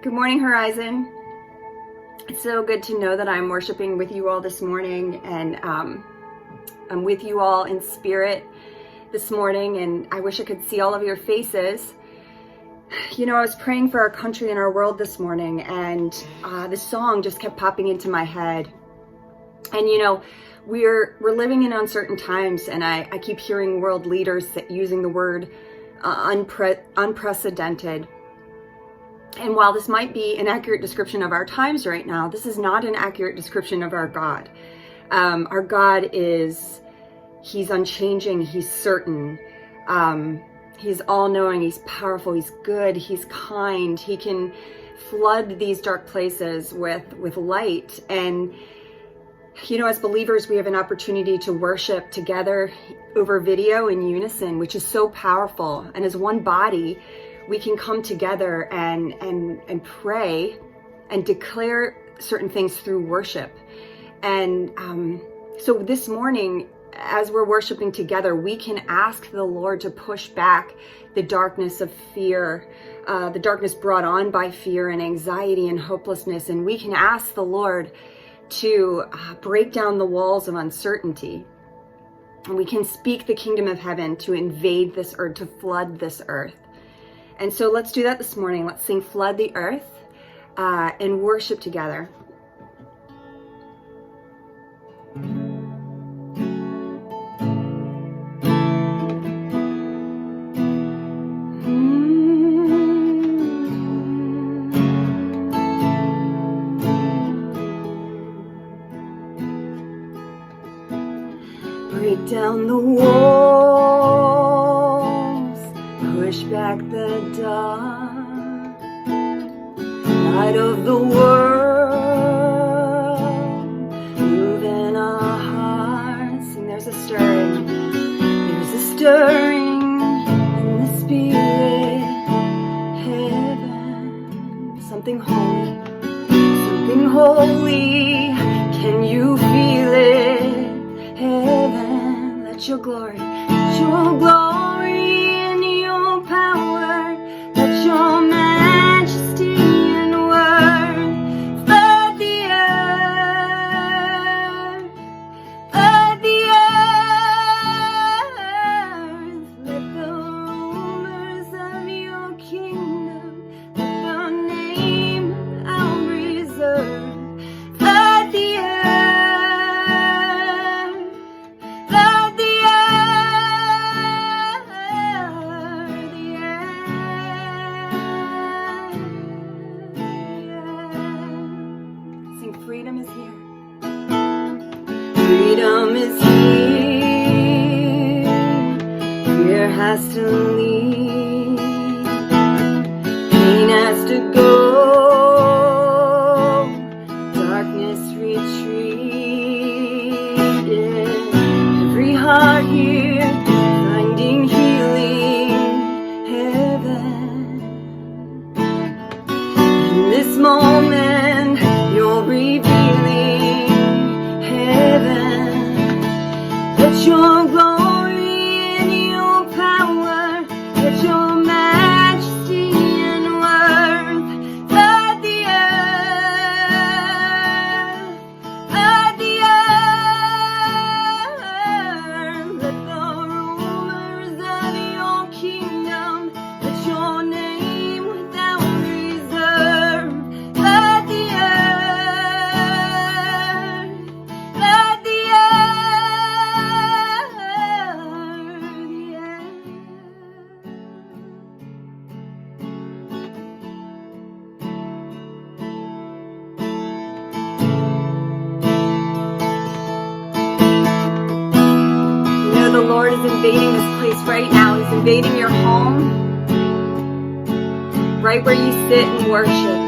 Good morning, Horizon. It's so good to know that I'm worshiping with you all this morning, and I'm with you all in spirit this morning, and I wish I could see all of your faces. You know, I was praying for our country and our world this morning, and this song just kept popping into my head. And you know, we're living in uncertain times, and I keep hearing world leaders using the word unprecedented. And while this might be an accurate description of our times right now, this is not an accurate description of our God. Our God He's unchanging, He's certain, He's all-knowing, He's powerful, He's good, He's kind. He can flood these dark places with light. And you know, as believers, we have an opportunity to worship together over video in unison, which is so powerful. And as one body, we can come together and pray and declare certain things through worship. And so this morning, as we're worshiping together, we can ask the Lord to push back the darkness of fear, the darkness brought on by fear and anxiety and hopelessness. And we can ask the Lord to break down the walls of uncertainty. And we can speak the kingdom of heaven to invade this earth, to flood this earth. And so let's do that this morning. Let's sing Flood the Earth and worship together. Break down the walls, push back the dark, light of the world, move in our hearts. And there's a stirring in the spirit, heaven, something holy, can you feel it? Heaven, let your glory and your power, let your majesty and worth flood the earth, let the rumors of your kingdom, let the name I'll reserve, flood the earth. Freedom is here. Freedom is here. Fear has to leave. Pain has to go. Darkness retreat. Every heart here finding healing. Heaven. In this moment, you're revealing heaven. Let your glory and your power, let your majesty and worth flood the earth, flood the earth. Let the rumors of your kingdom, let your name without reserve flood the earth. The Lord is invading this place right now. He's invading your home, right where you sit and worship.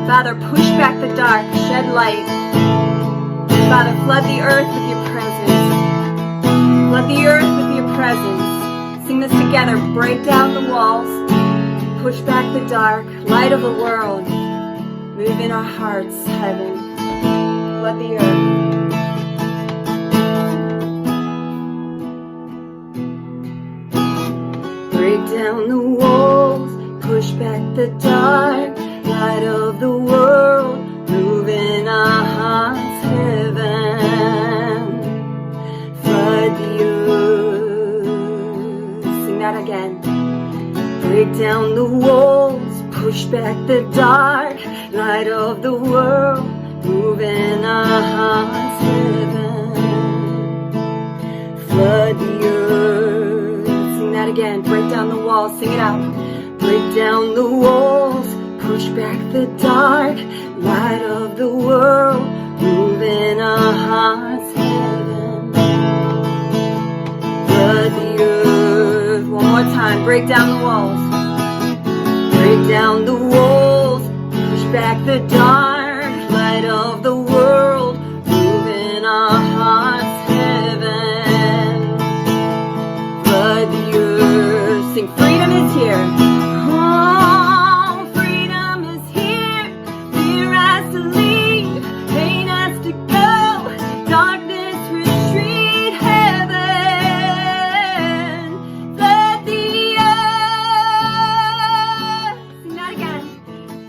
Father, push back the dark, shed light. Father, flood the earth with your presence. Flood the earth with your presence. Sing this together. Break down the walls, push back the dark, light of the world. Move in our hearts, heaven. Flood the earth. Break down the walls, push back the dark, light of the world, move in our hearts, heaven, flood the earth. Sing that again. Break down the walls, push back the dark, light of the world, move in our hearts, heaven, flood the earth. Sing that again. Break down the walls, sing it out. Break down the walls, push back the dark, light of the world, move in our hearts, heaven, flood the earth. One more time. Break down the walls. Break down the walls, push back the dark, light of the world, move in our hearts, heaven, flood the earth. Sing, freedom is here. Oh, freedom is here. Fear has to leave, pain has to go, darkness retreat, heaven, flood the earth. Sing that again.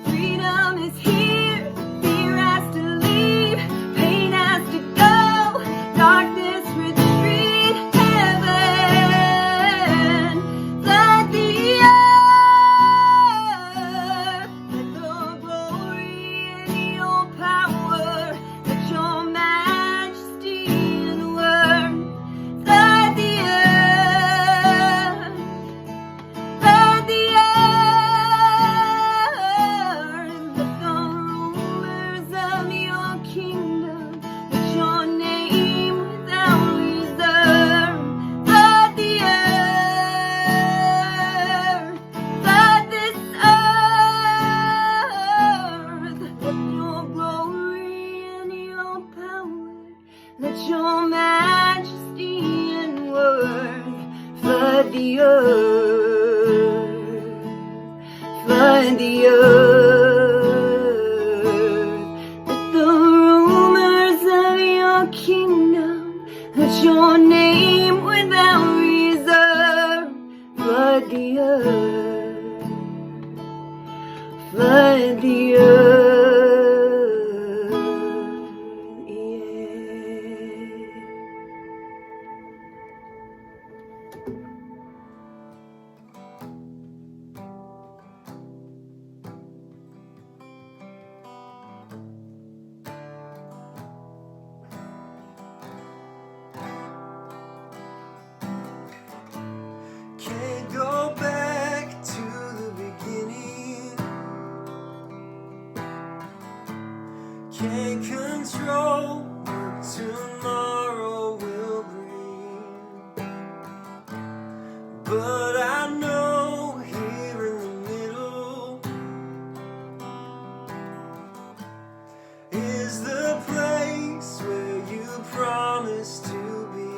Freedom is here, fear has to leave, pain has to go, darkness retreat, heaven, flood the earth. Let your glory and your power, let your majesty and word, flood the earth, flood the earth. Let the rumors of your kingdom, let your name without reserve, flood the earth, flood this earth. Let your glory and your power, let your majesty and word, flood the earth, flood the earth. Let the rumors of your kingdom, let your name without reserve, flood the earth, flood the earth. Can't go back to the beginning. Can't control what tomorrow will bring. But I know here in the middle is the place where you promised to be.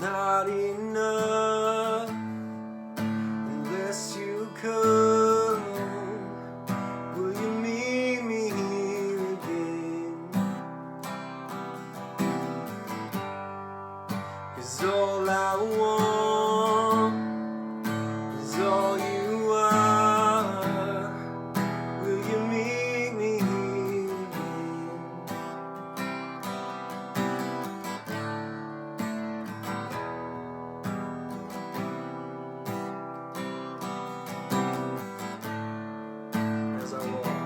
Not enough unless you come. Will you meet me here again? 'Cause all I want is all you are. Will you meet me here again? As I walk,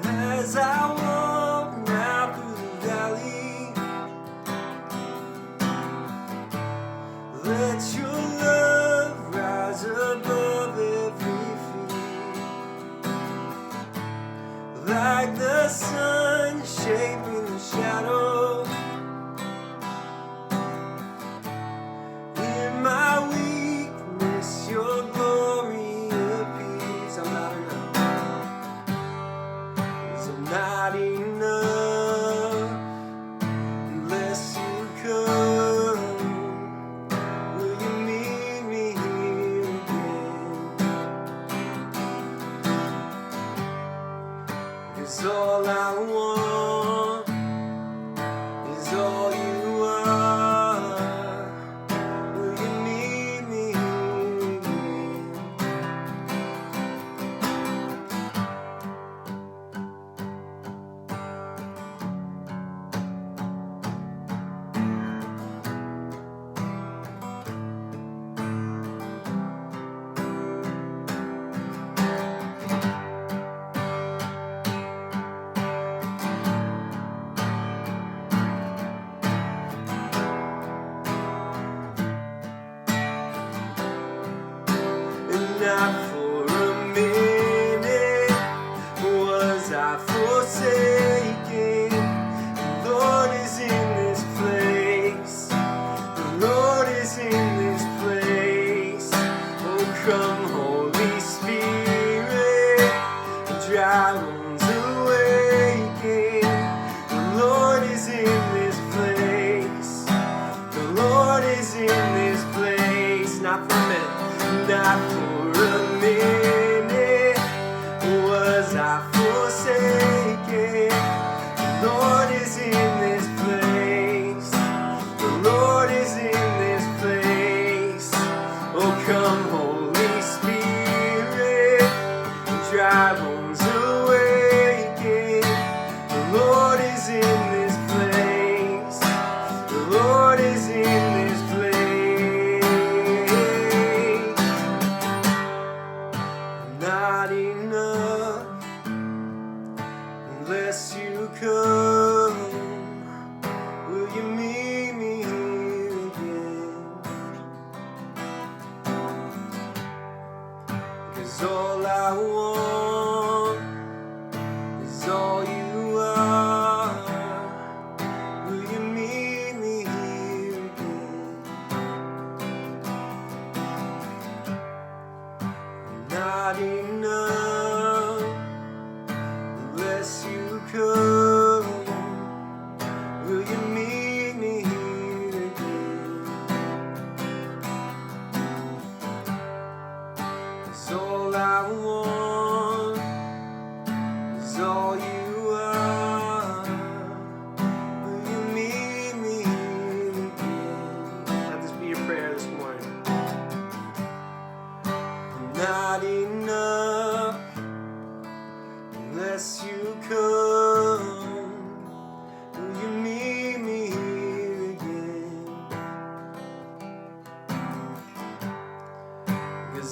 as I walk now through the valley, let your love rise above every fear, like the sun shaping the shadow. In my weakness, your glory appears. I'm not enough, 'cause I'm not enough.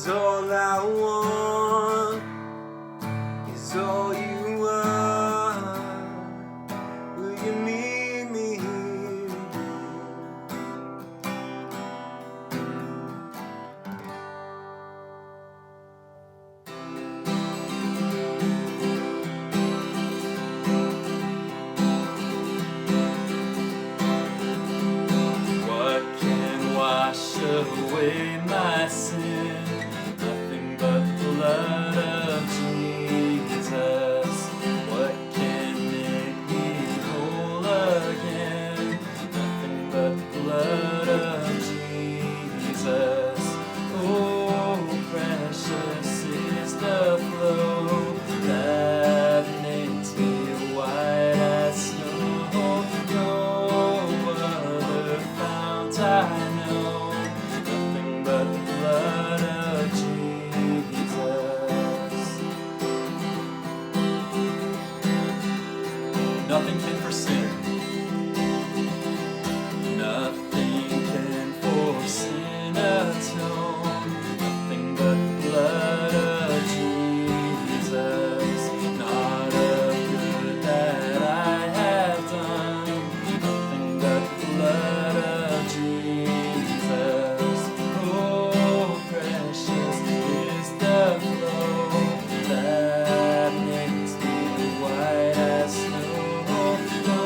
'cause all I want is all you are. Will you meet me here What can wash away my sin? Nothing but the blood of Jesus. What can make me whole again? Nothing but the blood of Jesus. Oh, precious is the flow that makes me white as snow. No other fount I know. Nothing but the blood of Jesus. Nothing can for sin. Nothing can for sin atone. Nothing but the blood of Jesus. Not a good that I have done. Nothing but the blood of Jesus. Oh, precious is the flow that makes me white as snow. No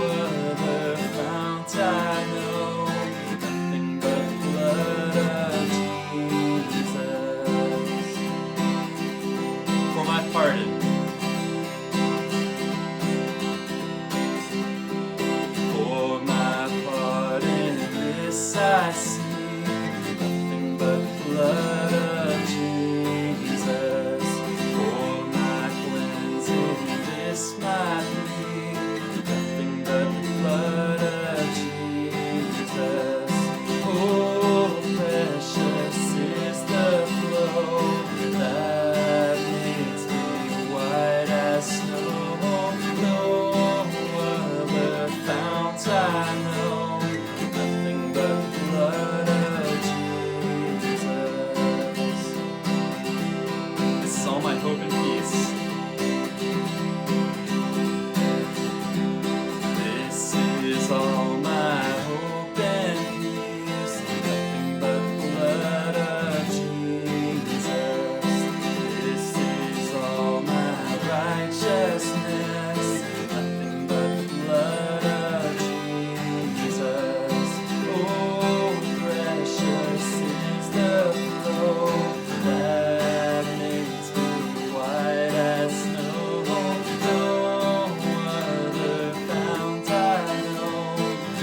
other fount I know. Nothing but the blood of Jesus. For my pardon, for my pardon, this I see. Nothing but the blood of Jesus. For my cleansing, this my plea. Nothing but the blood of Jesus. Oh, precious is the flow that makes me white as snow. No other fount I know. Nothing but the blood of Jesus. This is all my hope and peace. This is all my hope and peace. Nothing but the blood of Jesus. This is all my righteousness. Nothing but the blood of Jesus. Oh, precious is the flow that makes me white as snow. No other fount I know.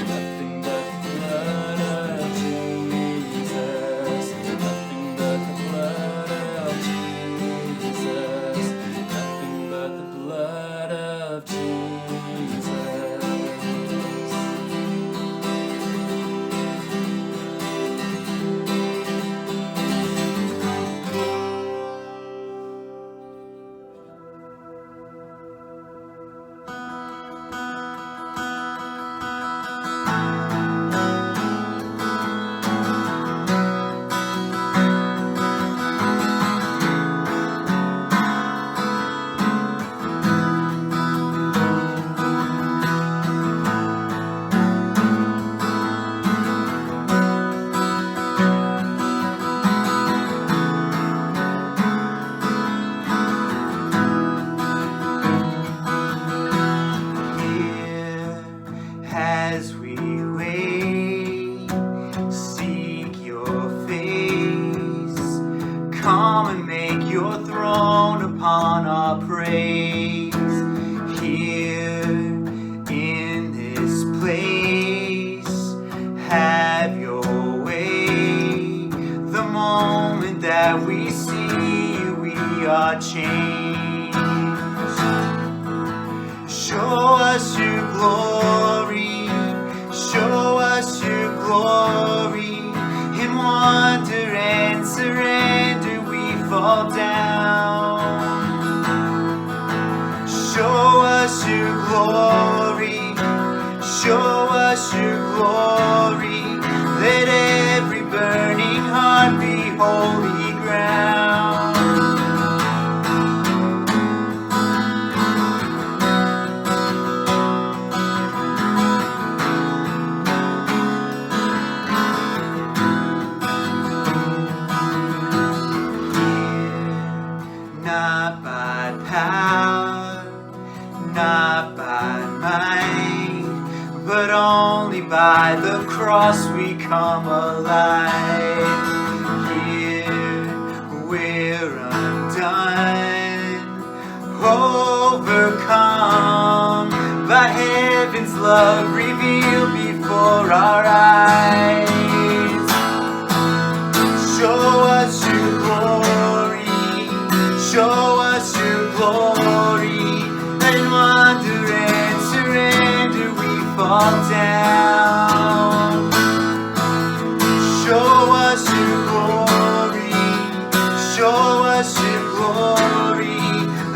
Nothing but the blood of Jesus. Nothing but the blood of Jesus. Nothing but the blood of Jesus. Here, as we wait, seek your face. Come and make your throne upon our praise. Here in this place, have your way. The moment that we see you, we are changed. Show us your glory, show us your glory. In wonder and surrender we fall down. Show us your glory, show us your glory. Let every burning heart be holy only by the cross we come alive. Here we're undone, overcome by heaven's love revealed before our eyes. Show us your glory, show us your glory, and wonder and surrender we fall down. Show us your glory, show us your glory,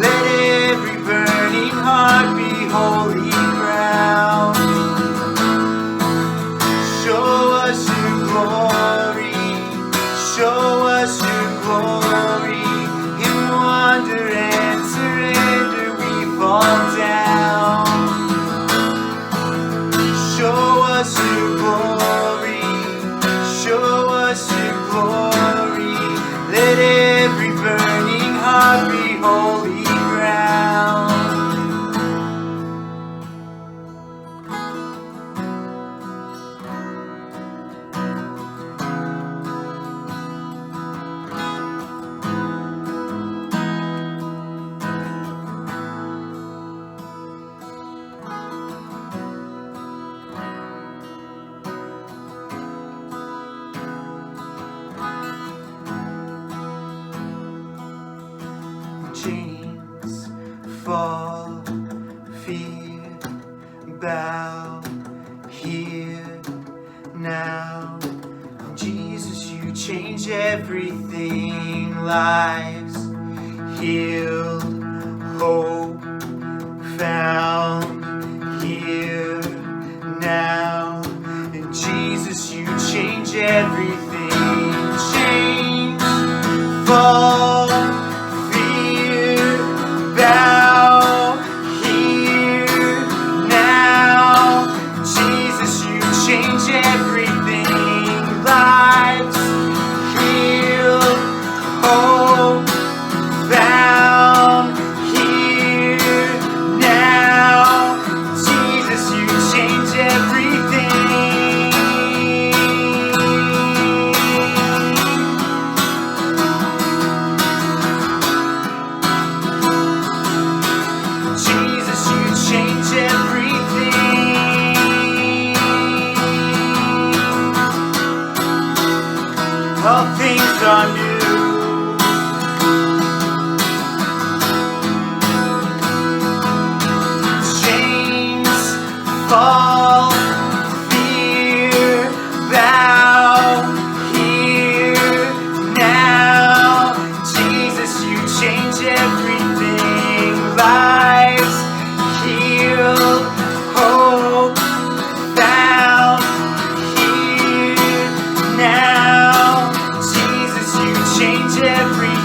let every burning heart be holy ground. Show us your glory, show us your glory, in wonder and surrender we fall down. Show us your glory, show us your glory, let every burning heart be holy ground. Chains fall, fear bow here now. Jesus, you change everything. Lives healed, hope found here now. And Jesus, you change everything. Chains fall, bow here now. Jesus, you change everything. Lives healed, hope found here now. Jesus, you change everything. Jesus, you change everything. All things are new. Chains fall, fear bow here now. Jesus, you change everything. Lives healed, hope found here now. Jesus, you change everything.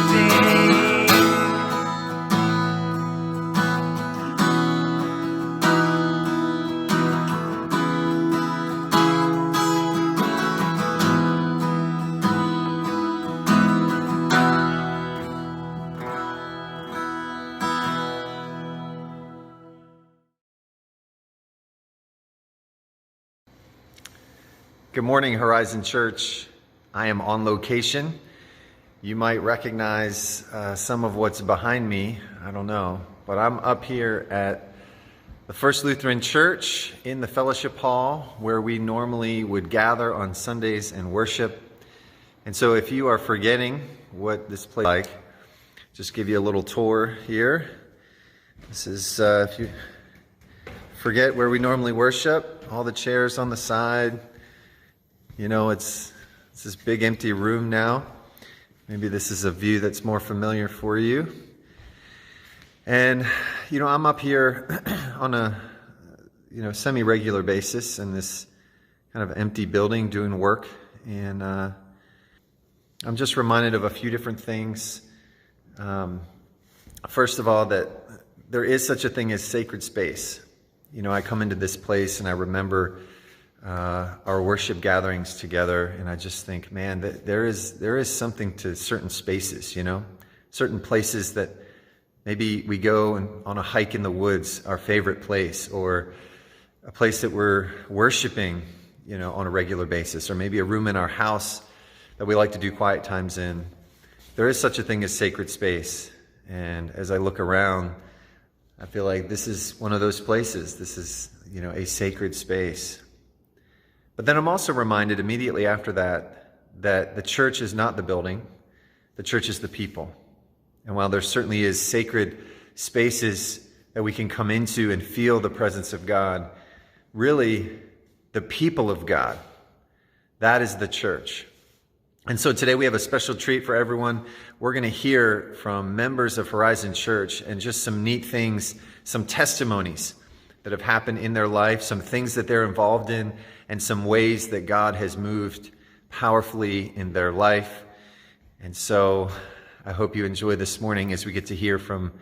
Good morning, Horizon Church. I am on location. You might recognize some of what's behind me. I don't know. But I'm up here at the First Lutheran Church in the Fellowship Hall where we normally would gather on Sundays and worship. And so if you are forgetting what this place is like, just give you a little tour here. This is, if you forget where we normally worship, all the chairs on the side. You know, it's this big empty room now. Maybe this is a view that's more familiar for you. And, you know, I'm up here on a, semi-regular basis in this kind of empty building doing work. And I'm just reminded of a few different things. First of all, that there is such a thing as sacred space. You know, I come into this place and I remember our worship gatherings together, and I just think, man, there is something to certain spaces, you know, certain places that maybe we go on a hike in the woods, our favorite place, or a place that we're worshiping, on a regular basis, or maybe a room in our house that we like to do quiet times in. There is such a thing as sacred space. And as I look around, I feel like this is one of those places. This is, a sacred space. But then I'm also reminded immediately after that the church is not the building, the church is the people. And while there certainly is sacred spaces that we can come into and feel the presence of God, really the people of God, that is the church. And so today we have a special treat for everyone. We're going to hear from members of Horizon Church and just some neat things, some testimonies that have happened in their life, some things that they're involved in, and some ways that God has moved powerfully in their life. And so I hope you enjoy this morning as we get to hear from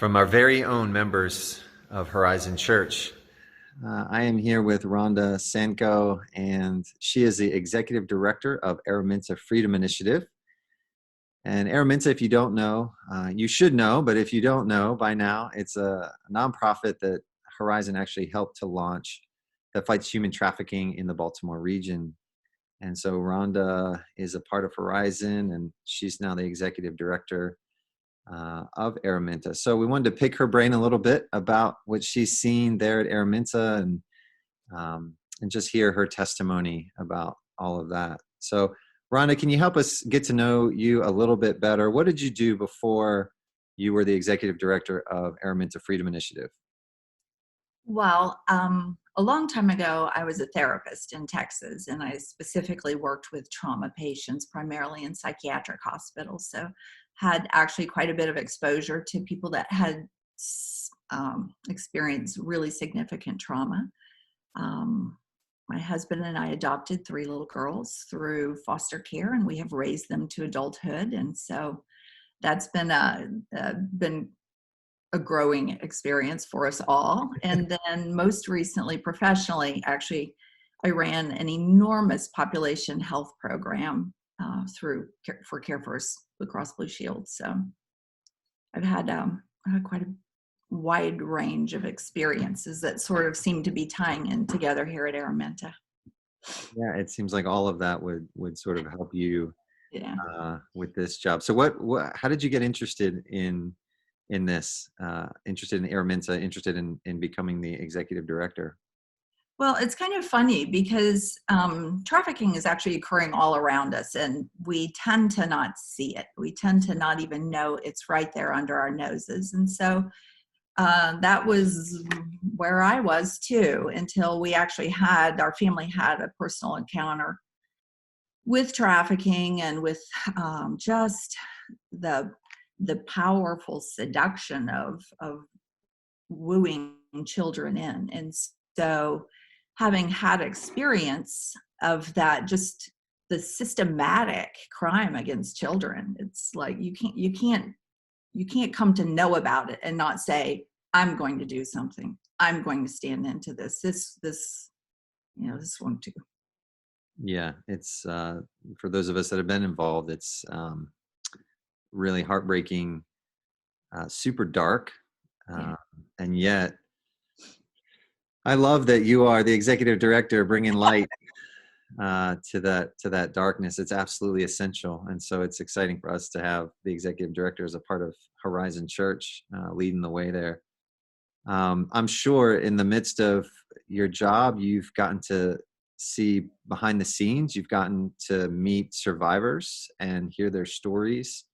our very own members of Horizon Church. I am here with Rhonda Sanco, and she is the Executive Director of Araminta Freedom Initiative. And Araminta, if you don't know, you should know, but if you don't know by now, it's a nonprofit that Horizon actually helped to launch that fights human trafficking in the Baltimore region. And so Rhonda is a part of Horizon, and she's now the Executive Director of Araminta. So we wanted to pick her brain a little bit about what she's seen there at Araminta, and just hear her testimony about all of that. So Rhonda, can you help us get to know you a little bit better? What did you do before you were the Executive Director of Araminta Freedom Initiative? Well, a long time ago, I was a therapist in Texas, and I specifically worked with trauma patients, primarily in psychiatric hospitals. So had actually quite a bit of exposure to people that had experienced really significant trauma. My husband and I adopted 3 little girls through foster care, and we have raised them to adulthood. And so that's been a growing experience for us all. And then most recently, professionally, actually, I ran an enormous population health program for Care First Blue Cross Blue Shield. So I've had quite a wide range of experiences that sort of seem to be tying in together here at Araminta. Yeah, it seems like all of that would sort of help you with this job. So how did you get interested in this, interested in Araminta, interested in becoming the Executive Director? Well, it's kind of funny because trafficking is actually occurring all around us, and we tend to not see it. We tend to not even know it's right there under our noses. And so that was where I was too, until we actually our family had a personal encounter with trafficking and with just the powerful seduction of wooing children in. And so having had experience of that, just the systematic crime against children, it's like you can't come to know about it and not say, I'm going to do something. I'm going to stand into this one too. Yeah, it's for those of us that have been involved, it's really heartbreaking, super dark, and yet I love that you are the Executive Director, bringing light to that darkness. It's absolutely essential, and so it's exciting for us to have the Executive Director as a part of Horizon Church, leading the way there. I'm sure in the midst of your job, you've gotten to see behind the scenes. You've gotten to meet survivors and hear their stories.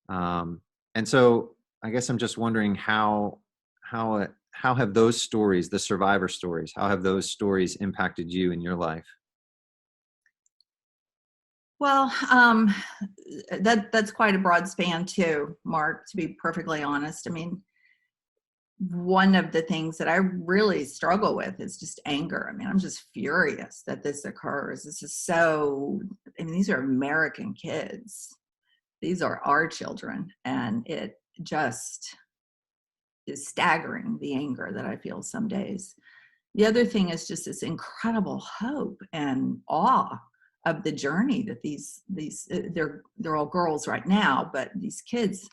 And so I guess I'm just wondering how have those stories, the survivor stories, how have those stories impacted you in your life? Well, that's quite a broad span too, Mark, to be perfectly honest. I mean, one of the things that I really struggle with is just anger. I mean, I'm just furious that this occurs. This is these are American kids. These are our children, and it just is staggering, the anger that I feel some days. The other thing is just this incredible hope and awe of the journey that they're all girls right now, but these kids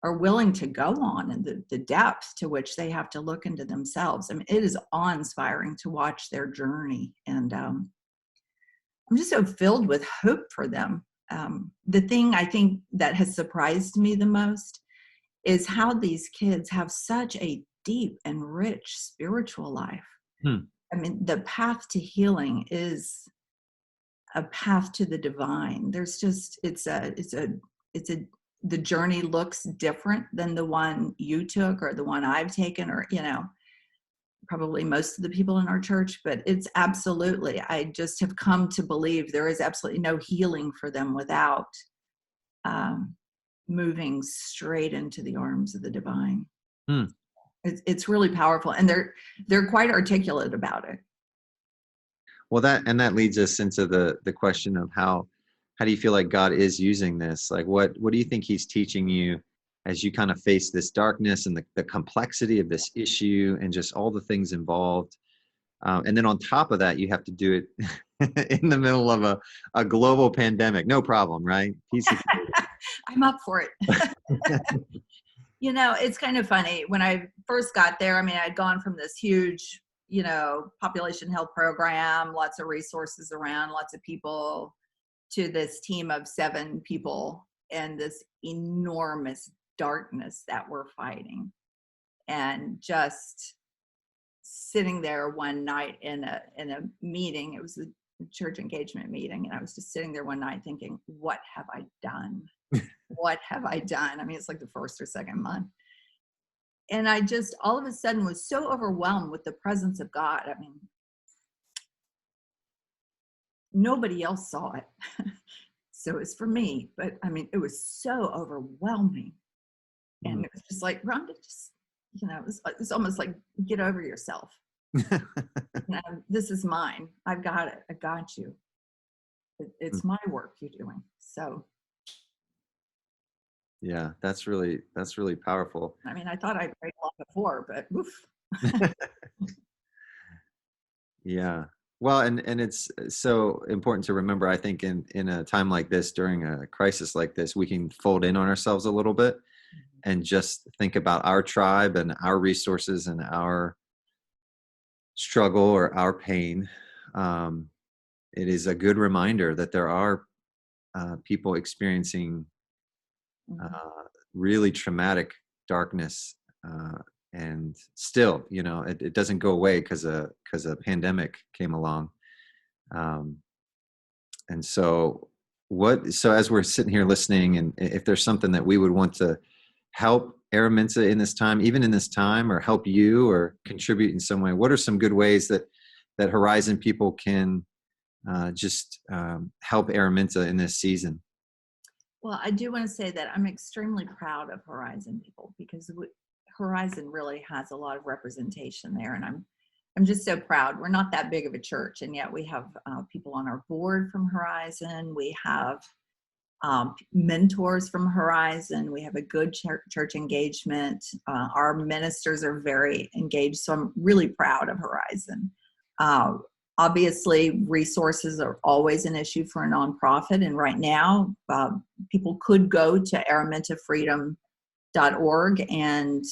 are willing to go on, and the depth to which they have to look into themselves. I mean, it is awe-inspiring to watch their journey. And I'm just so filled with hope for them. The thing I think that has surprised me the most is how these kids have such a deep and rich spiritual life. I mean, the path to healing is a path to the divine. There's just, the journey looks different than the one you took or the one I've taken, or, probably most of the people in our church, but it's absolutely, I just have come to believe there is absolutely no healing for them without moving straight into the arms of the divine. It's really powerful, and they're quite articulate about it. Well, that leads us into the question of how do you feel like God is using this? Like, what do you think he's teaching you as you kind of face this darkness and the complexity of this issue and just all the things involved? And then on top of that, you have to do it in the middle of a global pandemic. No problem, right? I'm up for it. It's kind of funny. When I first got there, I mean, I'd gone from this huge, population health program, lots of resources around, lots of people, to this team of 7 people and this enormous darkness that we're fighting. And just sitting there one night in a meeting, it was a church engagement meeting, and I was just sitting there one night thinking, what have I done? What have I done? I mean, it's like the first or second month. And I just all of a sudden was so overwhelmed with the presence of God. I mean, nobody else saw it. So it's for me, but I mean, it was so overwhelming. And it was just like, Rhonda, just, it's almost like, get over yourself. This is mine. I've got it. I got you. It's my work you're doing. So. Yeah, that's really powerful. I mean, I thought I'd prayed a lot before, but oof. Yeah. Well, and it's so important to remember, I think, in a time like this, during a crisis like this, we can fold in on ourselves a little bit and just think about our tribe and our resources and our struggle or our pain. It is a good reminder that there are people experiencing really traumatic darkness, and still, it doesn't go away because a pandemic came along. And so as we're sitting here listening, and if there's something that we would want to help Araminta in this time, even in this time, or help you or contribute in some way, what are some good ways that Horizon people can just help Araminta in this season? Well, I do want to say that I'm extremely proud of Horizon people, because Horizon really has a lot of representation there, and I'm just so proud. We're not that big of a church, and yet we have people on our board from Horizon. We have mentors from Horizon. We have a good church engagement. Our ministers are very engaged, so I'm really proud of Horizon. Obviously, resources are always an issue for a nonprofit, and right now, people could go to aramintafreedom.org, and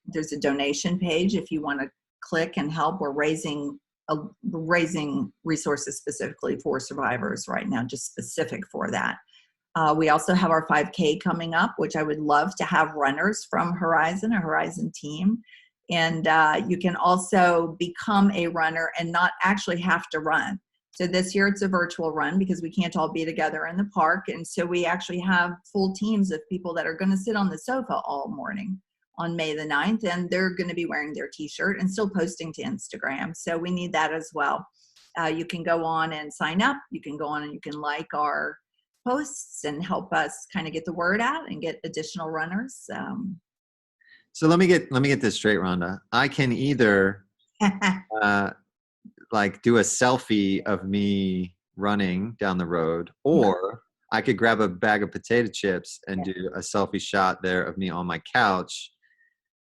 there's a donation page if you want to click and help. We're raising resources specifically for survivors right now, just specific for that. We also have our 5K coming up, which I would love to have runners from Horizon, a Horizon team. And you can also become a runner and not actually have to run. So this year it's a virtual run because we can't all be together in the park. And so we actually have full teams of people that are going to sit on the sofa all morning on May the 9th. And they're going to be wearing their t-shirt and still posting to Instagram. So we need that as well. You can go on and sign up. You can go on and you can like our posts and help us kind of get the word out and get additional runners. So let me get this straight, Rhonda. I can either like do a selfie of me running down the road, or I could grab a bag of potato chips and do a selfie shot there of me on my couch,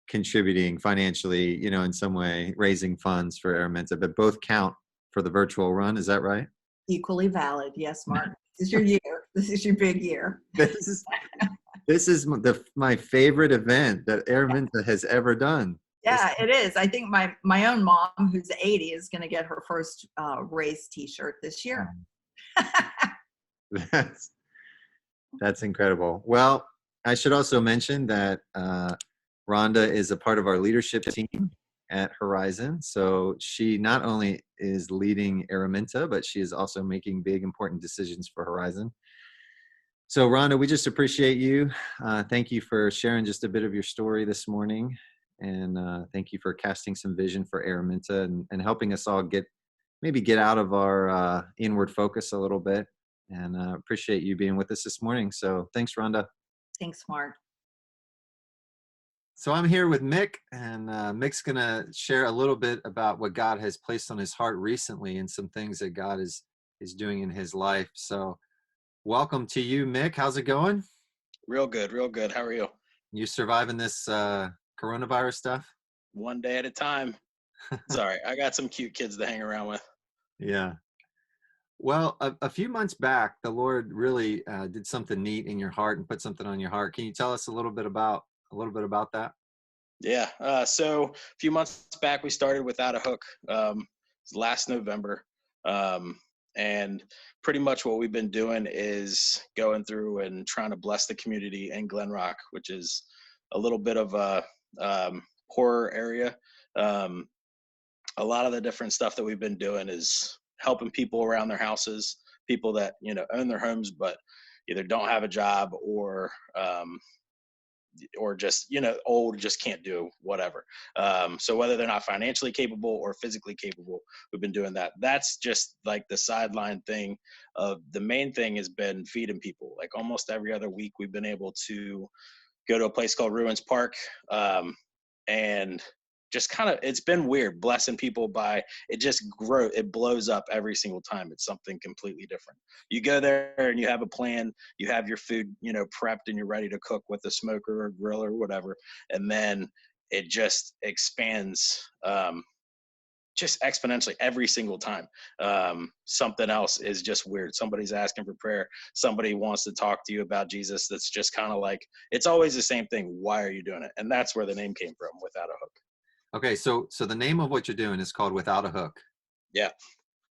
contributing financially, in some way, raising funds for Araminta. But both count for the virtual run. Is that right? Equally valid. Yes, Mark. This is your year. This is your big year. This is my favorite event that Araminta has ever done. Yeah, it is. I think my own mom, who's 80, is going to get her first race T-shirt this year. That's incredible. Well, I should also mention that Rhonda is a part of our leadership team at Horizon. So she not only is leading Araminta, but she is also making big, important decisions for Horizon. So Rhonda, we just appreciate you. Thank you for sharing just a bit of your story this morning. And thank you for casting some vision for Araminta and helping us all get out of our inward focus a little bit. And appreciate you being with us this morning. So thanks, Rhonda. Thanks, Mark. So I'm here with Mick, and Mick's going to share a little bit about what God has placed on his heart recently and some things that God is doing in his life. So welcome to you, Mick. How's it going? Real good, real good. How are you? You surviving this coronavirus stuff? One day at a time. Sorry, I got some cute kids to hang around with. Yeah. Well, a few months back, the Lord really did something neat in your heart and put something on your heart. Can you tell us a little bit about that? Yeah. So a few months back, we started Without a Hook. It was last November. And pretty much what we've been doing is going through and trying to bless the community in Glen Rock, which is a little bit of a poorer area. A lot of the different stuff that we've been doing is helping people around their houses, people that, own their homes, but either don't have a job or just, old, just can't do whatever. So whether they're not financially capable or physically capable, we've been doing that. That's just like the sideline thing. The main thing has been feeding people. Like almost every other week, we've been able to go to a place called Ruins Park, and just kind of, it's been weird blessing people by it. Just it blows up every single time. It's something completely different. You go there and you have a plan, you have your food, prepped, and you're ready to cook with a smoker or grill or whatever. And then it just expands, just exponentially every single time. Something else is just weird. Somebody's asking for prayer. Somebody wants to talk to you about Jesus. That's just kind of like, it's always the same thing. Why are you doing it? And that's where the name came from, Without a Hook. Okay, so the name of what you're doing is called Without a Hook. Yeah.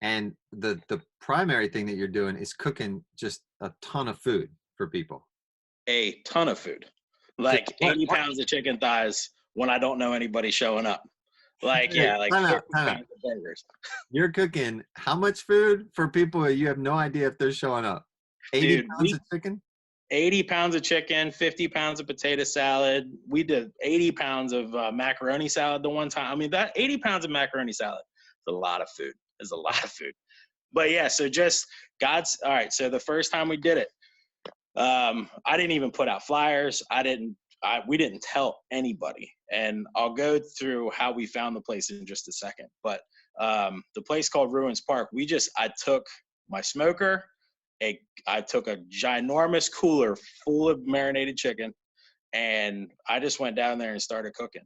And the primary thing that you're doing is cooking just a ton of food for people. A ton of food. Like 80 pounds of chicken thighs when I don't know anybody showing up. Like, yeah, like Time 50 out. pounds of burgers. You're cooking how much food for people you have no idea if they're showing up? 80 pounds of chicken? 80 pounds of chicken, 50 pounds of potato salad. We did 80 pounds of macaroni salad the one time. I mean, that 80 pounds of macaroni salad is a lot of food. It's a lot of food. But yeah, so just all right. So the first time we did it, I didn't even put out flyers. We didn't tell anybody. And I'll go through how we found the place in just a second. But the place called Ruins Park, I took my smoker, I took a ginormous cooler full of marinated chicken, and I just went down there and started cooking.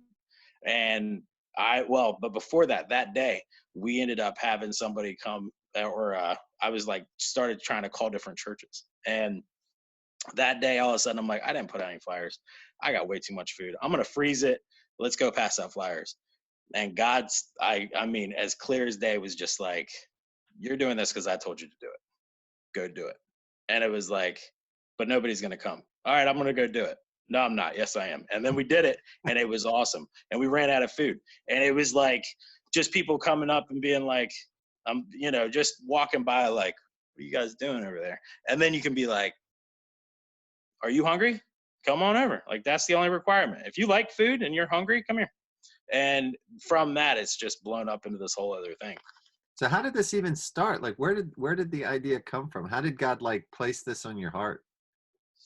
And but before that day, we ended up having somebody come, I was like, started trying to call different churches. And that day, all of a sudden, I'm like, I didn't put out any flyers. I got way too much food. I'm going to freeze it. Let's go pass out flyers. And I mean, as clear as day, was just like, you're doing this because I told you to do it. Go do it. And it was like, but nobody's going to come. All right, I'm going to go do it. No, I'm not. Yes, I am. And then we did it, and it was awesome. And we ran out of food. And it was like just people coming up and being like, just walking by like, what are you guys doing over there? And then you can be like, are you hungry? Come on over. Like, that's the only requirement. If you like food and you're hungry, come here. And from that, it's just blown up into this whole other thing. So how did this even start? Like, where did the idea come from? How did God place this on your heart?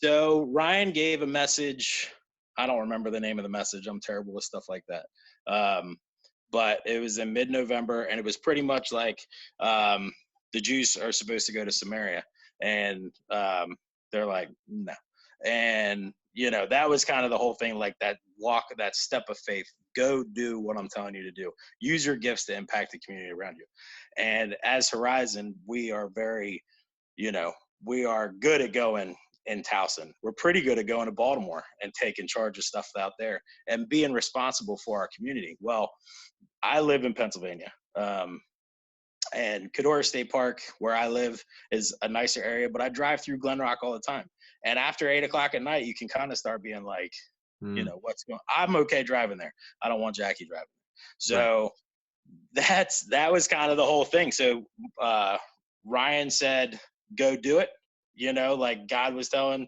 So Ryan gave a message. I don't remember the name of the message. I'm terrible with stuff like that. But it was in mid-November, and it was pretty much like the Jews are supposed to go to Samaria, and they're like, no. And, that was kind of the whole thing, like that walk, that step of faith. Go do what I'm telling you to do. Use your gifts to impact the community around you. And as Horizon, we are very, we are good at going in Towson. We're pretty good at going to Baltimore and taking charge of stuff out there and being responsible for our community. Well, I live in Pennsylvania. And Cadora State Park, where I live, is a nicer area, but I drive through Glen Rock all the time. And after 8 o'clock at night, you can kind of start being like, you know, what's going on? I'm okay driving there. I don't want Jackie driving. So that was kind of the whole thing. So Ryan said, go do it. You know, like God was telling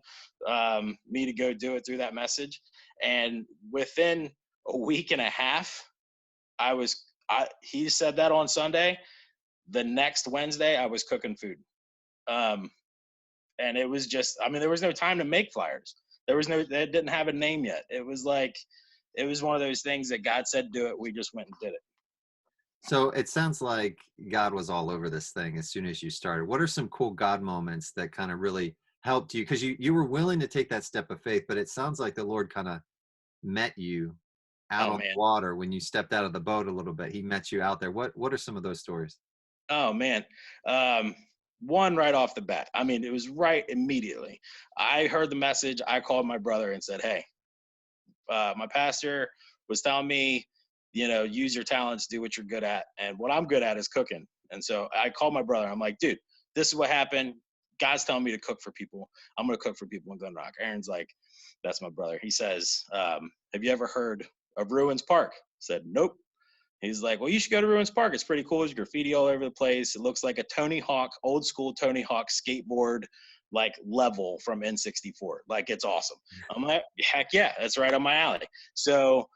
me to go do it through that message. And within a week and a half, he said that on Sunday. The next Wednesday, I was cooking food. And it was just, I mean, there was no time to make flyers. They didn't have a name yet. It was one of those things that God said, do it. We just went and did it. So it sounds like God was all over this thing as soon as you started. What are some cool God moments that kind of really helped you? Because you were willing to take that step of faith, but it sounds like the Lord kind of met you out on the water when you stepped out of the boat a little bit. He met you out there. What are some of those stories? Oh, man. One right off the bat. I mean, it was right immediately. I heard the message. I called my brother and said, hey, my pastor was telling me, you know, use your talents, do what you're good at. And what I'm good at is cooking. And so I called my brother. I'm like, dude, this is what happened. God's telling me to cook for people. I'm going to cook for people in Glen Rock. Aaron's like, that's my brother. He says, have you ever heard of Ruins Park? I said, nope. He's like, well, you should go to Ruins Park. It's pretty cool. There's graffiti all over the place. It looks like a Tony Hawk, old school Tony Hawk skateboard, like level from N64. Like, it's awesome. I'm like, heck yeah, that's right on my alley. So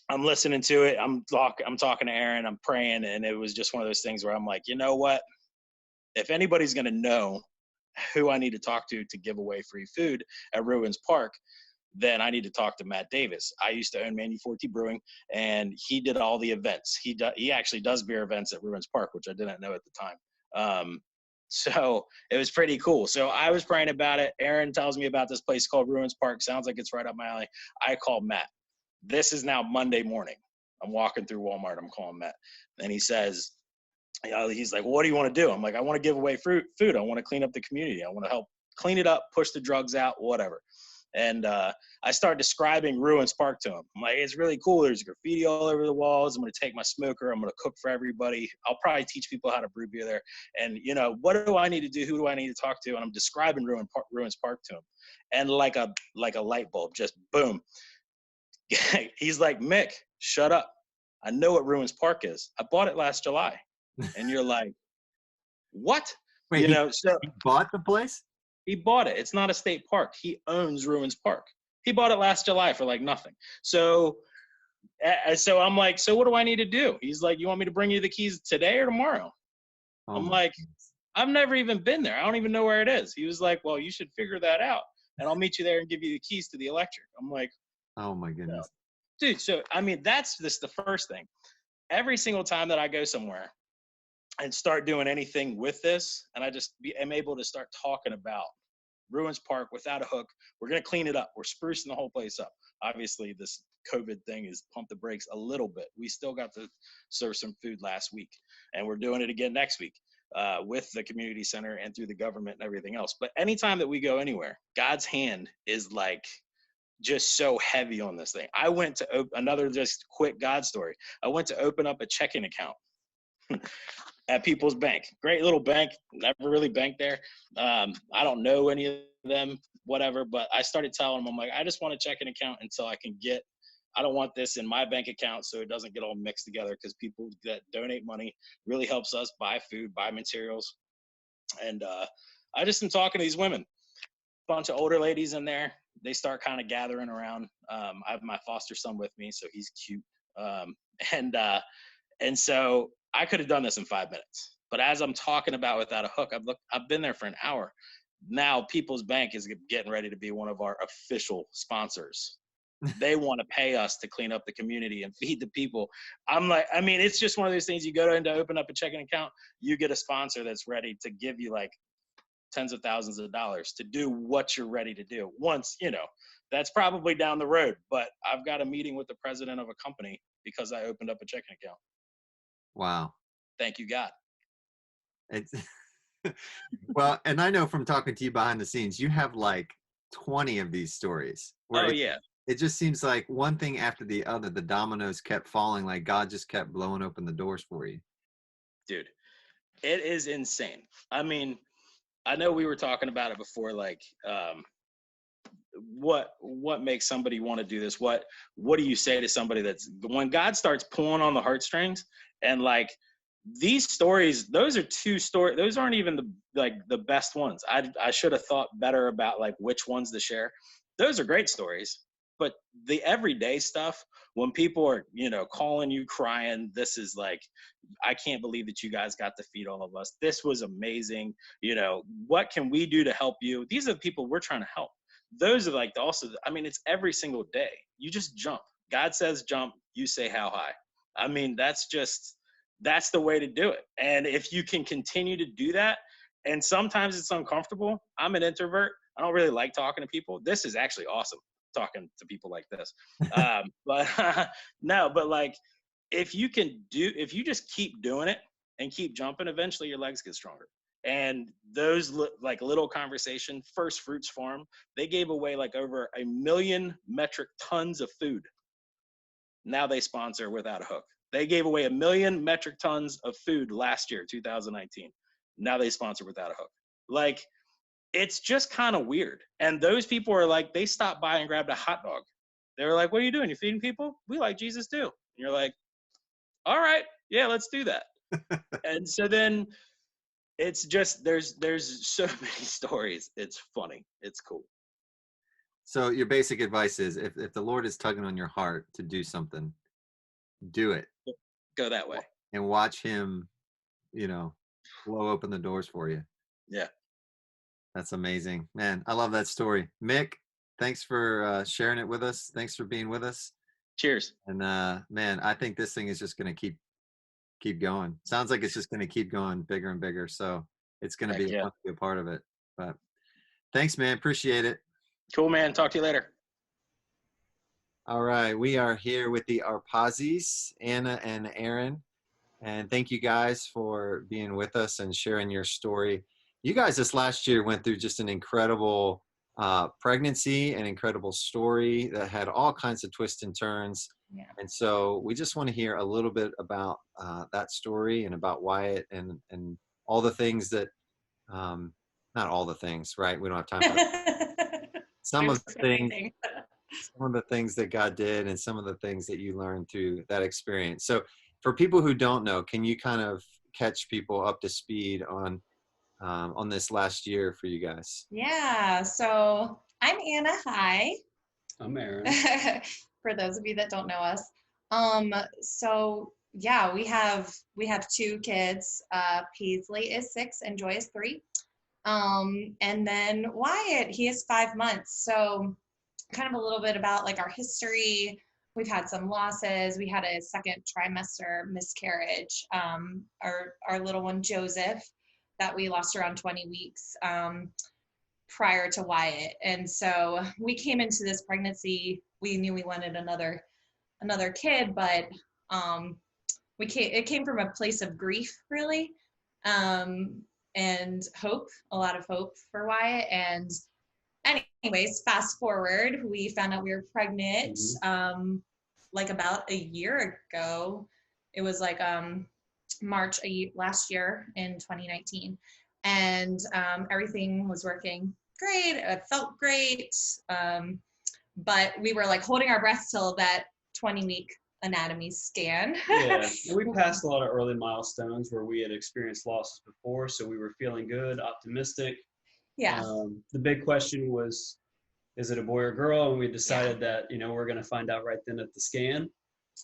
I'm listening to it. I'm talking to Aaron. I'm praying. And it was just one of those things where I'm like, you know what? If anybody's going to know who I need to talk to give away free food at Ruins Park, then I need to talk to Matt Davis. I used to own Manu Forte Brewing, and he did all the events. He actually does beer events at Ruins Park, which I didn't know at the time. So it was pretty cool. So I was praying about it. Aaron tells me about this place called Ruins Park. Sounds like it's right up my alley. I called Matt. This is now Monday morning. I'm walking through Walmart. I'm calling Matt. And he says, he's like, well, what do you want to do? I'm like, I want to give away food. I want to clean up the community. I want to help clean it up, push the drugs out, whatever. And I started describing Ruins Park to him. I'm like, it's really cool. There's graffiti all over the walls. I'm going to take my smoker. I'm going to cook for everybody. I'll probably teach people how to brew beer there. And, you know, what do I need to do? Who do I need to talk to? And I'm describing Ruins Park to him. And like a light bulb, just boom. He's like, Mick, shut up. I know what Ruins Park is. I bought it last July. And you're like, what? Wait, he bought the place? He bought it. It's not a state park. He owns Ruins Park. He bought it last July for like nothing. So I'm like, so what do I need to do? He's like, you want me to bring you the keys today or tomorrow? Oh, I'm like, I've never even been there. I don't even know where it is. He was like, well, you should figure that out, and I'll meet you there and give you the keys to the electric. I'm like, oh my goodness. Dude, so I mean, that's just the first thing. Every single time that I go somewhere and start doing anything with this, and I just am able to start talking about Ruins Park without a hook. We're going to clean it up. We're sprucing the whole place up. Obviously, this COVID thing has pumped the brakes a little bit. We still got to serve some food last week, and we're doing it again next week with the community center and through the government and everything else. But anytime that we go anywhere, God's hand is like just so heavy on this thing. I went to another just quick God story. I went to open up a checking account at People's Bank. Great little bank. Never really banked there. I don't know any of them, whatever, but I started telling them, I'm like, I just want a checking account until I can I don't want this in my bank account so it doesn't get all mixed together, because people that donate money really helps us buy food, buy materials. And I just am talking to these women, bunch of older ladies in there. They start kind of gathering around. I have my foster son with me, so he's cute. And so I could have done this in 5 minutes, but as I'm talking about without a hook, I've been there for an hour. Now People's Bank is getting ready to be one of our official sponsors. They want to pay us to clean up the community and feed the people. I'm like, I mean, it's just one of those things. You go in to open up a checking account, you get a sponsor that's ready to give you like tens of thousands of dollars to do what you're ready to do. Once, you know, that's probably down the road, but I've got a meeting with the president of a company because I opened up a checking account. Wow. Thank you, God. Well, and I know from talking to you behind the scenes, you have like 20 of these stories where Oh yeah, it just seems like one thing after the other, the dominoes kept falling, like God just kept blowing open the doors for you. dude, it is insane. I mean, I know we were talking about it before, like what makes somebody want to do this? What do you say to somebody that's when God starts pulling on the heartstrings and like these stories, those are two stories, those aren't even the best ones. I should have thought better about like which ones to share. Those are great stories, but the everyday stuff, when people are, calling you crying, this is like, I can't believe that you guys got to feed all of us. This was amazing. What can we do to help you? These are the people we're trying to help. Those are like also, I mean, it's every single day. You just jump. God says jump, you say how high. I mean, that's the way to do it. And if you can continue to do that, and sometimes it's uncomfortable. I'm an introvert. I don't really like talking to people. This is actually awesome, talking to people like this. But no, but like, if you just keep doing it and keep jumping, eventually your legs get stronger. And those like little conversation, First Fruits Farm, they gave away like over 1 million metric tons of food. Now they sponsor Without a Hook. They gave away 1 million metric tons of food last year, 2019. Now they sponsor Without a Hook. Like, it's just kind of weird. And those people are like, they stopped by and grabbed a hot dog. They were like, what are you doing? You feeding people? We like Jesus too. And you're like, all right, yeah, let's do that. And so then it's just, there's so many stories. It's funny. It's cool. So your basic advice is if the Lord is tugging on your heart to do something, do it. Go that way. And watch him, blow open the doors for you. Yeah. That's amazing. Man, I love that story. Mick, thanks for sharing it with us. Thanks for being with us. Cheers. And man, I think this thing is just going to keep going. Sounds like it's just going to keep going bigger and bigger. So it's going to be a part of it. But thanks, man. Appreciate it. Cool, man. Talk to you later. All right. We are here with the Arpasis, Anna and Aaron. And thank you guys for being with us and sharing your story. You guys this last year went through just an incredible pregnancy, an incredible story that had all kinds of twists and turns. Yeah. And so we just want to hear a little bit about that story and about Wyatt and all the things that, not all the things, right? We don't have time for that. Some of the things that God did and some of the things that you learned through that experience. So for people who don't know, can you kind of catch people up to speed on this last year for you guys? Yeah, so I'm Anna. Hi. I'm Aaron. For those of you that don't know us. So yeah, we have 2 kids. Paisley is 6 and Joy is 3. And then Wyatt, he is 5 months. So kind of a little bit about like our history. We've had some losses. We had a 2nd trimester miscarriage. Our little one, Joseph, that we lost around 20 weeks prior to Wyatt. And so we came into this pregnancy, we knew we wanted another kid, but it came from a place of grief, really, and hope, a lot of hope for Wyatt. And anyways, fast forward, we found out we were pregnant like about a year ago. It was like March last year in 2019, and everything was working great. It felt great, but we were like holding our breath till that 20-week anatomy scan. Yeah, and we passed a lot of early milestones where we had experienced losses before, so we were feeling good, optimistic. Yeah. The big question was, is it a boy or girl? And we decided that we're going to find out right then at the scan.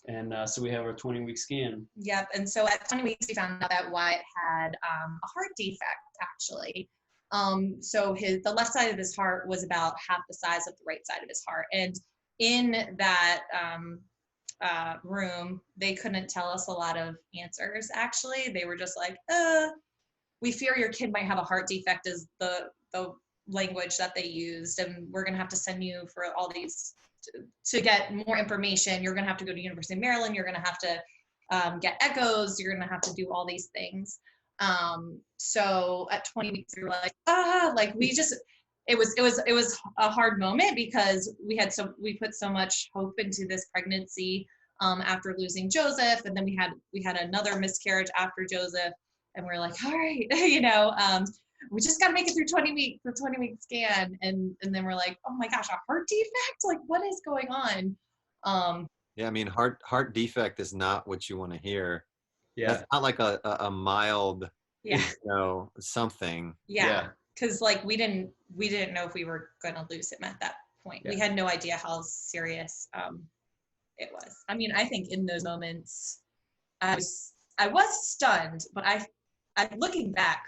And so we have our 20-week scan. Yep. And so at 20 weeks, we found out that Wyatt had a heart defect, actually. So the left side of his heart was about half the size of the right side of his heart. And in that room, they couldn't tell us a lot of answers, actually. They were just like, we fear your kid might have a heart defect is the language that they used. And we're going to have to send you for all these to get more information. You're going to have to go to University of Maryland. You're going to have to get echoes. You're going to have to do all these things. So at 20 weeks, we were like, like it was a hard moment because we put so much hope into this pregnancy after losing Joseph, and then we had another miscarriage after Joseph, and we're like, all right, we just got to make it through 20 weeks, the 20-week scan, and then we're like, oh my gosh, a heart defect? Like, what is going on? Yeah, I mean, heart defect is not what you want to hear. Yeah. That's not like a mild, Yeah. Something. Yeah. Because like we didn't know if we were going to lose him at that point. Yeah. We had no idea how serious it was. I mean, I think in those moments, I was stunned, but I looking back,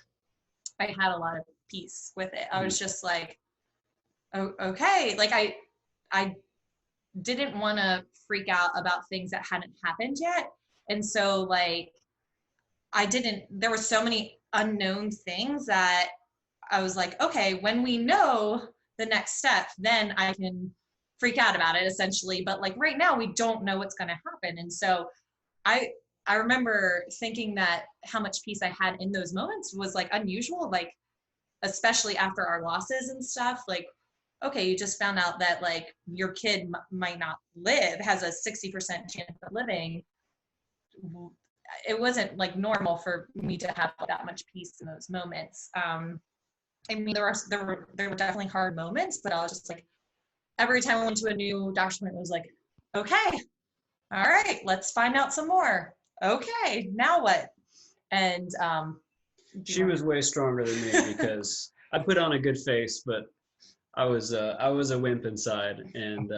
I had a lot of peace with it. I was just like, oh, okay. Like I didn't want to freak out about things that hadn't happened yet. And so like, there were so many unknown things that I was like, okay, when we know the next step, then I can freak out about it essentially. But like right now we don't know what's going to happen. And so I remember thinking that how much peace I had in those moments was like unusual, like especially after our losses and stuff. Like, okay, you just found out that like your kid might not live, has a 60% chance of living. It wasn't like normal for me to have that much peace in those moments. I mean, there were definitely hard moments, but I was just like, every time I went to a new doctor's appointment, it was like, okay, all right, let's find out some more. Okay, now what? And she was way stronger than me because I put on a good face, but I was a wimp inside, and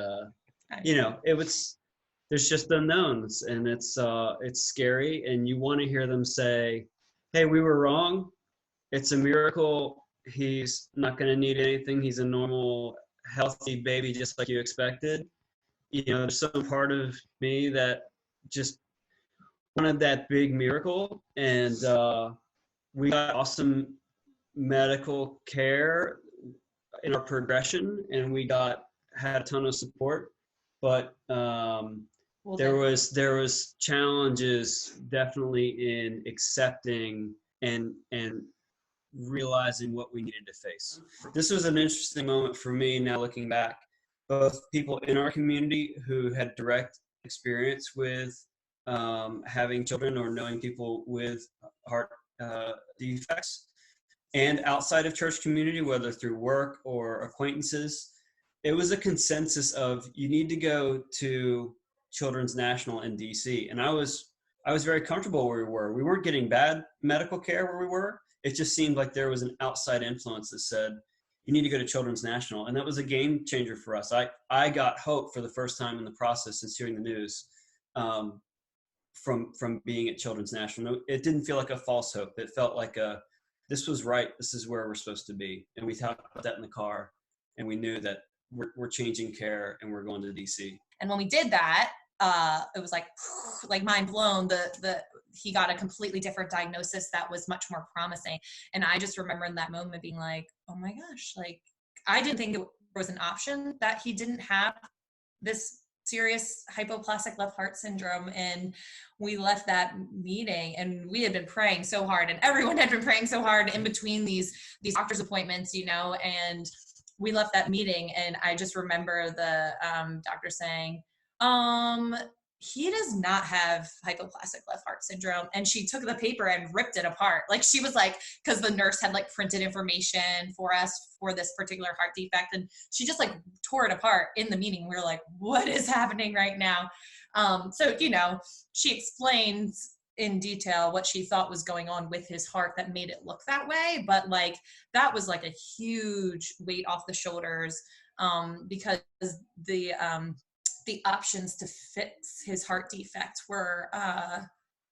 there's just unknowns, and it's scary, and you want to hear them say, hey, we were wrong. It's a miracle. He's not going to need anything. He's a normal, healthy baby, just like you expected. There's some part of me that just wanted that big miracle, and we got awesome medical care in our progression, and we had a ton of support, but there was challenges definitely in accepting and realizing what we needed to face. This was an interesting moment for me now looking back, both people in our community who had direct experience with having children or knowing people with heart defects, and outside of church community, whether through work or acquaintances. It was a consensus of you need to go to Children's National in DC. And I was very comfortable where we were. We weren't getting bad medical care where we were. It just seemed like there was an outside influence that said, you need to go to Children's National. And that was a game changer for us. I got hope for the first time in the process since hearing the news from being at Children's National. It didn't feel like a false hope. It felt like this was right. This is where we're supposed to be. And we talked about that in the car, and we knew that we're changing care and we're going to DC. And when we did that, it was like mind blown. He got a completely different diagnosis that was much more promising. And I just remember in that moment being like, oh my gosh, like I didn't think it was an option that he didn't have this serious hypoplastic left heart syndrome. And we left that meeting, and we had been praying so hard, and everyone had been praying so hard in between these doctor's appointments, and we left that meeting, and I just remember the doctor saying, he does not have hypoplastic left heart syndrome. And she took the paper and ripped it apart. Like she was like, because the nurse had like printed information for us for this particular heart defect. And she just like tore it apart in the meeting. We were like, what is happening right now? So, she explains in detail what she thought was going on with his heart that made it look that way. But like, that was like a huge weight off the shoulders, because the options to fix his heart defect were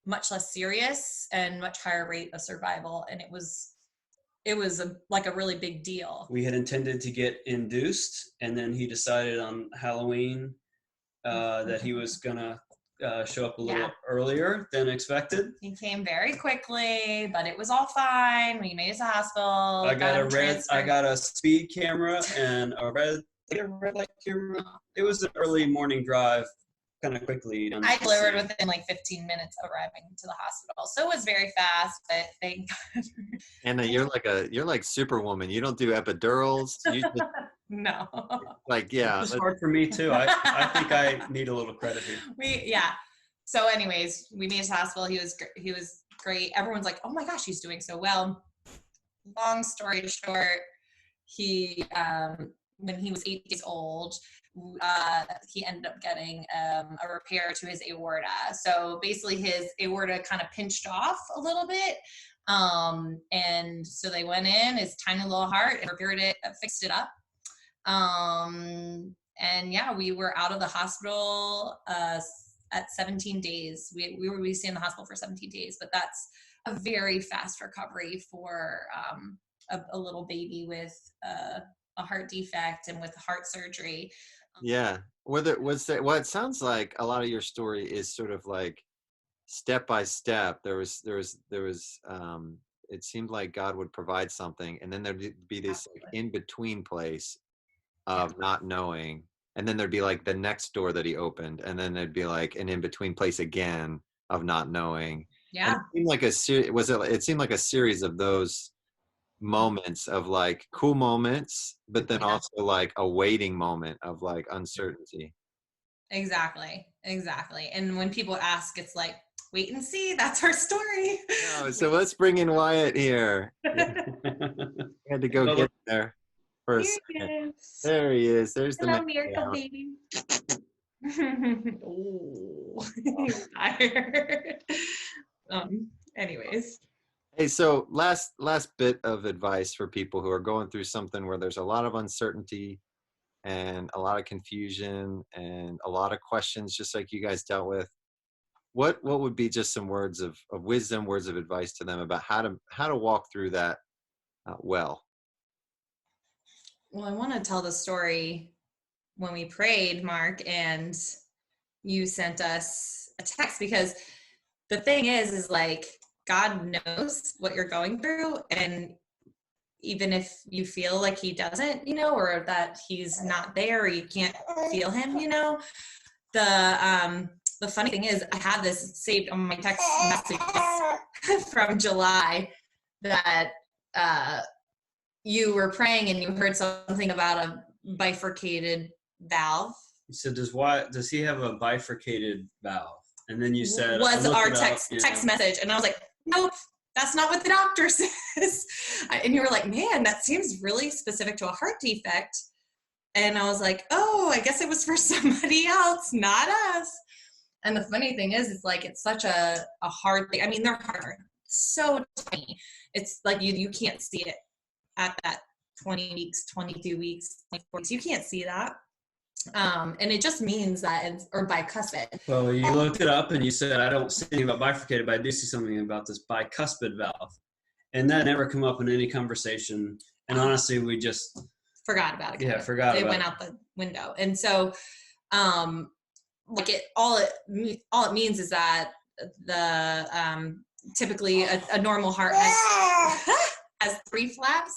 much less serious and much higher rate of survival. And it was like a really big deal. We had intended to get induced, and then he decided on Halloween that he was gonna show up a little earlier than expected. He came very quickly, but it was all fine. We made it to the hospital. I got a speed camera and a red light camera. It was an early morning drive kind of quickly. I delivered within like 15 minutes of arriving to the hospital. So it was very fast, but thank God. Anna, you're like Superwoman. You don't do epidurals. You just, No. like, yeah. It's hard for me too. I think I need a little credit here. Yeah. So anyways, we made it to the hospital. He was great. Everyone's like, oh my gosh, he's doing so well. Long story short, he, when he was 8 days old, he ended up getting a repair to his aorta. So basically his aorta kind of pinched off a little bit. And so they went in, his tiny little heart, and repaired it, fixed it up. And yeah, we were out of the hospital at 17 days. We stayed in the hospital for 17 days, but that's a very fast recovery for a little baby with a heart defect and with heart surgery. Yeah. Well, it sounds like a lot of your story is sort of like step by step. There was it seemed like God would provide something, and then there'd be this like in between place of not knowing, and then there'd be like the next door that he opened, and then there'd be like an in between place again of not knowing. Yeah. And it seemed like a series of those moments of like cool moments, but then also like a waiting moment of like uncertainty. Exactly. And when people ask, it's like, wait and see, that's our story. Oh, so let's bring in Wyatt here. Had to go get there for a second. There he is. There's the Hello, miracle baby. Oh, he's tired. Anyways. Hey, so last bit of advice for people who are going through something where there's a lot of uncertainty and a lot of confusion and a lot of questions, just like you guys dealt with. What would be just some words of wisdom, words of advice to them about how to walk through that well? Well, I want to tell the story when we prayed, Mark, and you sent us a text, because the thing is like God knows what you're going through, and even if you feel like he doesn't, or that he's not there, or you can't feel him, the funny thing is I had this saved on my text messages from July that you were praying and you heard something about a bifurcated valve. You said, does he have a bifurcated valve? And then you said, was our text message. And I was like, nope, that's not what the doctor says. And you were like, man, that seems really specific to a heart defect. And I was like, oh, I guess it was for somebody else, not us. And the funny thing is, it's like, it's such a hard thing. I mean, their hearts are so tiny. It's like you can't see it at that 20 weeks, 22 weeks, 24 weeks. You can't see that. And it just means that, or bicuspid. Well, you looked it up and you said, I don't see anything about bifurcated, but I do see something about this bicuspid valve. And that never come up in any conversation. And honestly, we just forgot about it. Yeah, forgot about it. It went out the window. And so, all it means is that the typically a normal heart has 3 flaps,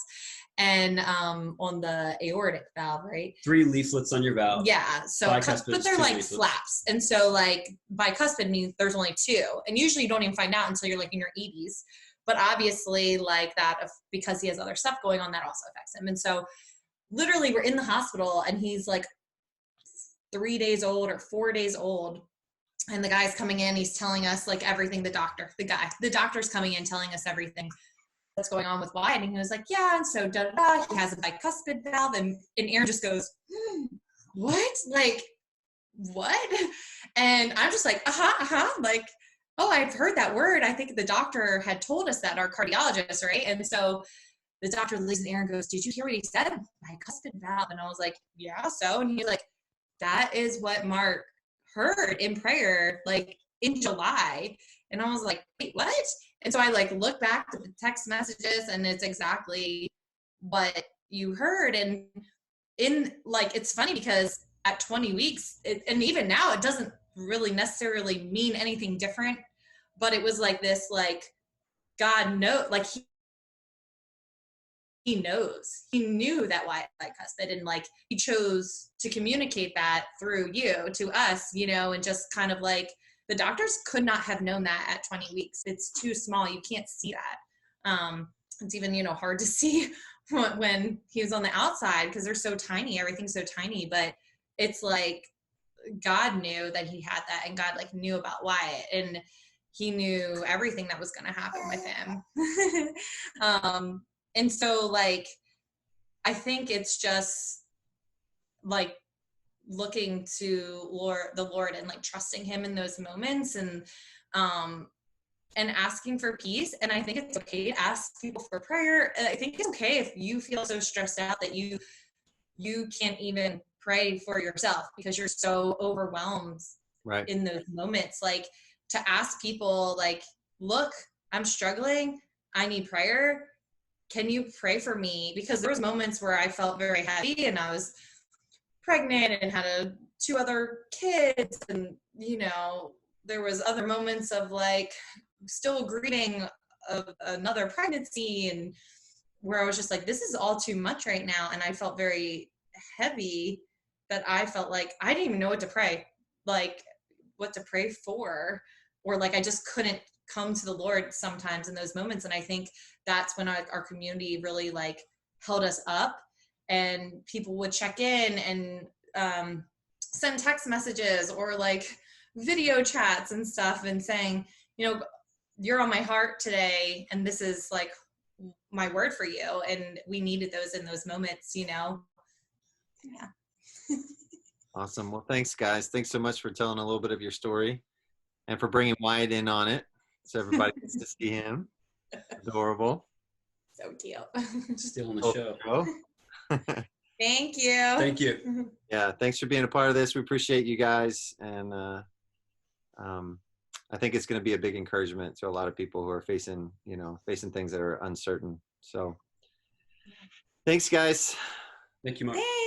and on the aortic valve, right? 3 leaflets on your valve. Yeah, so but they're like leaflets. Flaps, and so like bicuspid means there's only 2, and usually you don't even find out until you're like in your 80s. But obviously, like that, because he has other stuff going on, that also affects him. And so, literally, we're in the hospital, and he's like 3 days old or 4 days old, and the guy's coming in. He's telling us like everything. The doctor's coming in, telling us everything that's going on with Wyatt. And he was like, yeah, and so he has a bicuspid valve, and Aaron just goes, what? Like, what? And I'm just like, like, oh, I've heard that word. I think the doctor had told us that, our cardiologist, right? And so the doctor leaves, and Aaron goes, did you hear what he said? Bicuspid valve. And I was like, yeah, so. And he's like, that is what Mark heard in prayer, like in July. And I was like, wait, what? And so I like look back to the text messages, and it's exactly what you heard. And it's funny because at 20 weeks, and even now, it doesn't really necessarily mean anything different, but it was like this, like, God knows, like he knows. He knew that Wyatt had cuspid, and like he chose to communicate that through you to us, you know, and just kind of like the doctors could not have known that at 20 weeks. It's too small. You can't see that. It's even, you know, hard to see when he was on the outside because they're so tiny. Everything's so tiny, but it's like God knew that he had that, and God like knew about Wyatt, and he knew everything that was going to happen with him. And so like, I think it's just like looking to the Lord and like trusting him in those moments, and asking for peace. And I think it's okay to ask people for prayer. I think it's okay if you feel so stressed out that you can't even pray for yourself because you're so overwhelmed Right. in those moments. Like to ask people like, look, I'm struggling. I need prayer. Can you pray for me? Because there was moments where I felt very heavy and I was pregnant and had 2 other kids. And, you know, there was other moments of like still grieving of another pregnancy, and where I was just like, this is all too much right now. And I felt very heavy that I felt like I didn't even know what to pray, like what to pray for, or like I just couldn't come to the Lord sometimes in those moments. And I think that's when our community really like held us up, and people would check in and send text messages or like video chats and stuff and saying, you know, you're on my heart today, and this is like my word for you. And we needed those in those moments, you know? Yeah. Awesome. Well, thanks, guys. Thanks so much for telling a little bit of your story and for bringing Wyatt in on it so everybody gets to see him. Adorable. So cute. Still on the show. Thank you. Thank you. Yeah, thanks for being a part of this. We appreciate you guys. And I think it's going to be a big encouragement to a lot of people who are facing things that are uncertain. So thanks, guys. Thank you, Mark. Thanks.